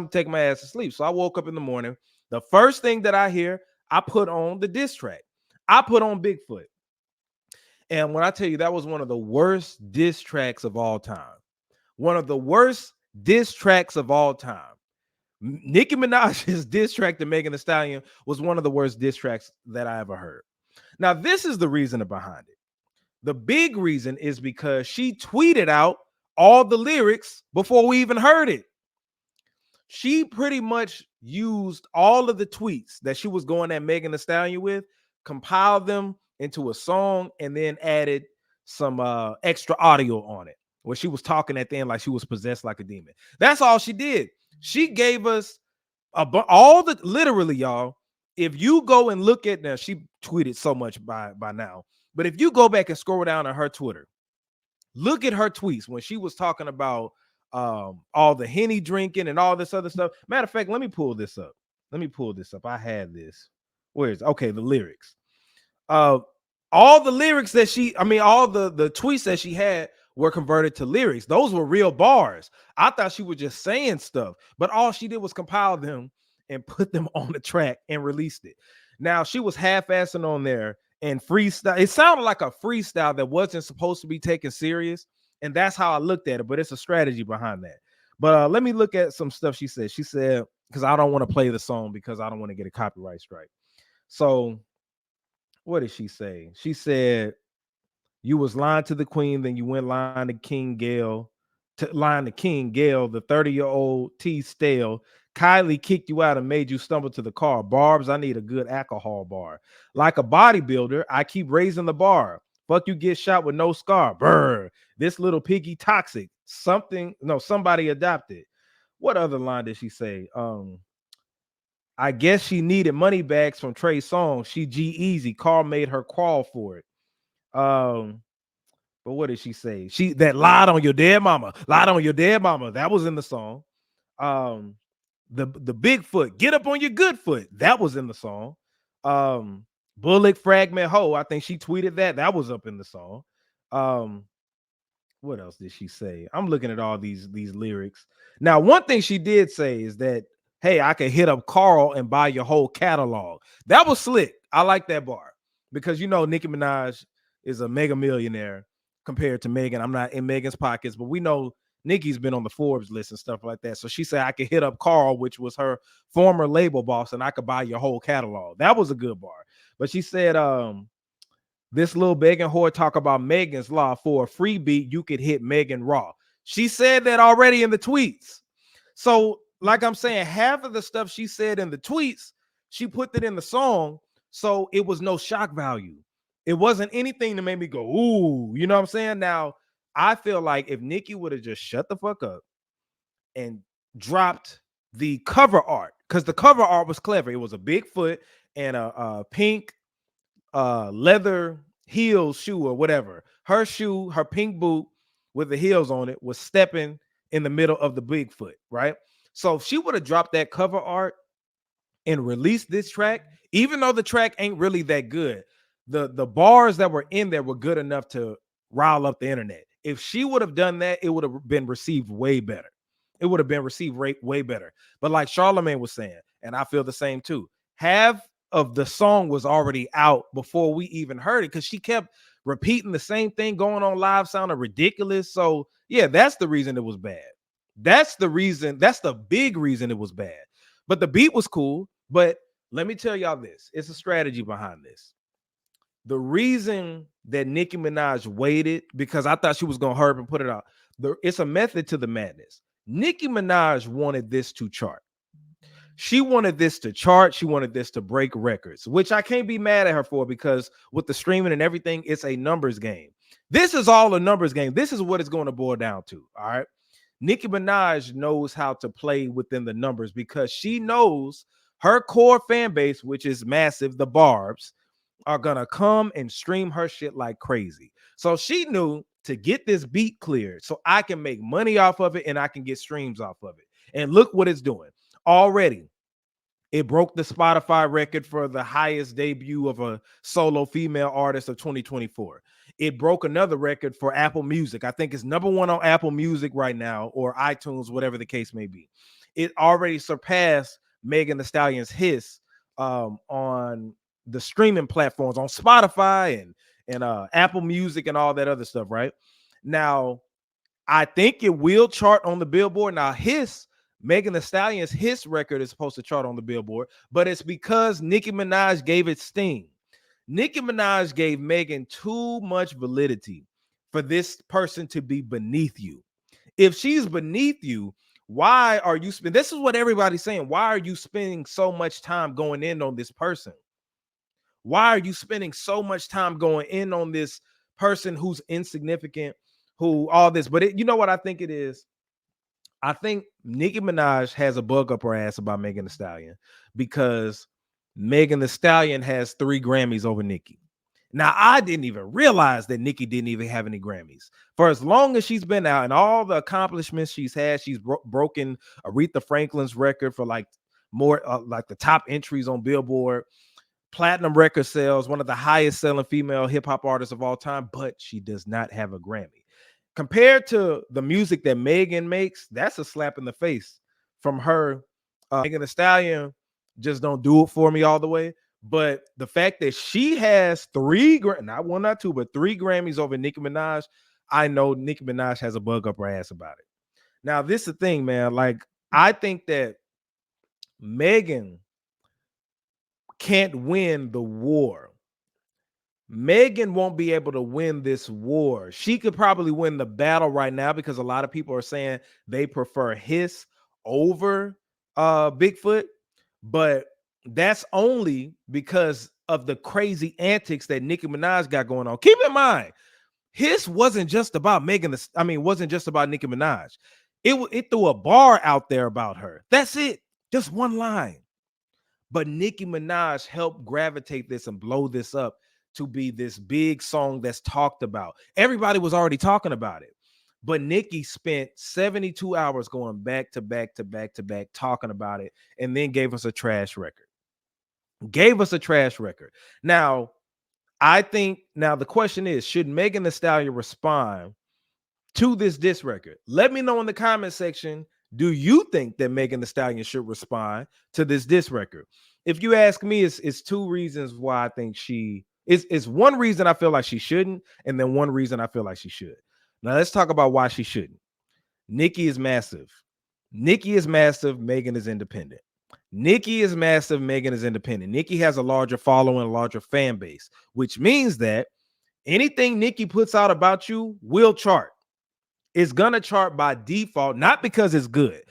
to take my ass to sleep. So I woke up in the morning. The first thing that I hear, I put on the diss track. I put on Bigfoot. And when I tell you that was one of the worst diss tracks of all time, one of the worst diss tracks of all time. Nicki Minaj's diss track to Megan Thee Stallion was one of the worst diss tracks that I ever heard. Now, this is the reason behind it. The big reason is because she tweeted out all the lyrics before we even heard it. She pretty much used all of the tweets that she was going at Megan Thee Stallion with, compiled them into a song, and then added some extra audio on it where she was talking at the end like she was possessed like a demon. That's all she did. She gave us all the literally, y'all. If you go and look at now, she tweeted so much by now, but if you go back and scroll down on her Twitter, look at her tweets when she was talking about all the Henny drinking and all this other stuff. Matter of fact, let me pull this up. I had this. Where is okay? The lyrics. All the lyrics that all the tweets that she had were converted to lyrics. Those were real bars. I thought she was just saying stuff, but all she did was compile them and put them on the track and released it. Now she was half-assing on there and freestyle. It sounded like a freestyle that wasn't supposed to be taken serious, and that's how I looked at it. But it's a strategy behind that. But let me look at some stuff she said. She said, because I don't want to play the song because I don't want to get a copyright strike. So what did she say? She said, you was lying to the queen, then you went lying to King Gale, lying to King Gale, the 30-year-old T stale. Kylie kicked you out and made you stumble to the car. Barbs, I need a good alcohol bar. Like a bodybuilder, I keep raising the bar. Fuck, you get shot with no scar. Brr. This little piggy toxic. Somebody adopted. What other line did she say? I guess she needed money bags from Trey Songz. She G-Eazy. Carl made her crawl for it. But what did she say? She that lied on your dead mama. Lied on your dead mama. That was in the song. The Bigfoot, get up on your good foot. That was in the song. Bullock fragment hoe. I think she tweeted that. That was up in the song. What else did she say? I'm looking at all these lyrics. Now, one thing she did say is that, hey, I could hit up Carl and buy your whole catalog. That was slick. I like that bar because Nicki Minaj is a mega millionaire compared to Megan. I'm not in Megan's pockets, but we know Nicki's been on the Forbes list and stuff like that. So she said I could hit up Carl, which was her former label boss, and I could buy your whole catalog. That was a good bar. But she said, this little begging whore talk about Megan's law. For a free beat, you could hit Megan raw. She said that already in the tweets. So, like I'm saying, half of the stuff she said in the tweets, she put it in the song. So it was no shock value. It wasn't anything that made me go, ooh, you know what I'm saying? Now, I feel like if Nicki would have just shut the fuck up and dropped the cover art, because the cover art was clever. It was a Bigfoot and a pink leather heel shoe or whatever. Her shoe, her pink boot with the heels on it was stepping in the middle of the Bigfoot, right? So if she would have dropped that cover art and released this track, even though the track ain't really that good, the bars that were in there were good enough to rile up the internet. If she would have done that, it would have been received way better. It would have been received way better. But like Charlamagne was saying, and I feel the same too, half of the song was already out before we even heard it because she kept repeating the same thing going on live, sounding ridiculous. So yeah, that's the reason it was bad. That's the reason. That's the big reason it was bad. But the beat was cool. But let me tell y'all this. It's a strategy behind this. The reason that Nicki Minaj waited, because I thought she was going to hurry up and put it out. It's a method to the madness. Nicki Minaj wanted this to chart. She wanted this to chart. She wanted this to break records, which I can't be mad at her for because with the streaming and everything, it's a numbers game. This is all a numbers game. This is what it's going to boil down to. All right. Nicki Minaj knows how to play within the numbers because she knows her core fan base, which is massive, the Barbs, are going to come and stream her shit like crazy. So she knew to get this beat cleared so I can make money off of it and I can get streams off of it. And look what it's doing. Already, it broke the Spotify record for the highest debut of a solo female artist of 2024. It broke another record for Apple Music. I think it's #1 on Apple Music right now or iTunes, whatever the case may be. it already surpassed Megan Thee Stallion's Hiss on the streaming platforms, on Spotify and Apple Music and all that other stuff, right? Now, I think it will chart on the Billboard. Now, Megan Thee Stallion's Hiss record is supposed to chart on the Billboard, but it's because Nicki Minaj gave it sting. Nicki Minaj gave Megan too much validity for this person to be beneath you. If she's beneath you, why are you spending? This is what everybody's saying. Why are you spending so much time going in on this person? Why are you spending so much time going in on this person who's insignificant, who all this? But you know what I think it is? I think Nicki Minaj has a bug up her ass about Megan Thee Stallion because Megan Thee Stallion has 3 Grammys over Nicki. Now, I didn't even realize that Nicki didn't even have any Grammys. For as long as she's been out and all the accomplishments she's had, she's broken Aretha Franklin's record for like more like the top entries on Billboard, platinum record sales, one of the highest selling female hip hop artists of all time, but she does not have a Grammy. Compared to the music that Megan makes, that's a slap in the face from her. Megan Thee Stallion just don't do it for me all the way. But the fact that she has 3, not 1, not 2, but 3 Grammys over Nicki Minaj, I know Nicki Minaj has a bug up her ass about it. Now, this is the thing, man. Like, I think that Megan can't win the war. Megan won't be able to win this war. She could probably win the battle right now because a lot of people are saying they prefer Hiss over Bigfoot, but that's only because of the crazy antics that Nicki Minaj got going on. Keep in mind, Hiss wasn't just about wasn't just about Nicki Minaj. It threw a bar out there about her. That's it. Just one line. But Nicki Minaj helped gravitate this and blow this up to be this big song that's talked about. Everybody was already talking about it. But Nicki spent 72 hours going back to back to back to back talking about it and then gave us a trash record. Now, I think the question is, should Megan Thee Stallion respond to this diss record? Let me know in the comment section. Do you think that Megan Thee Stallion should respond to this diss record? If you ask me, it's 2 reasons why I think it's 1 reason I feel like she shouldn't, and then 1 reason I feel like she should. Now let's talk about why she shouldn't. Nicki is massive. Megan is independent. Nicki is massive. Megan is independent. Nicki has a larger following, a larger fan base, which means that anything Nicki puts out about you will chart. It's gonna chart by default, not because it's good,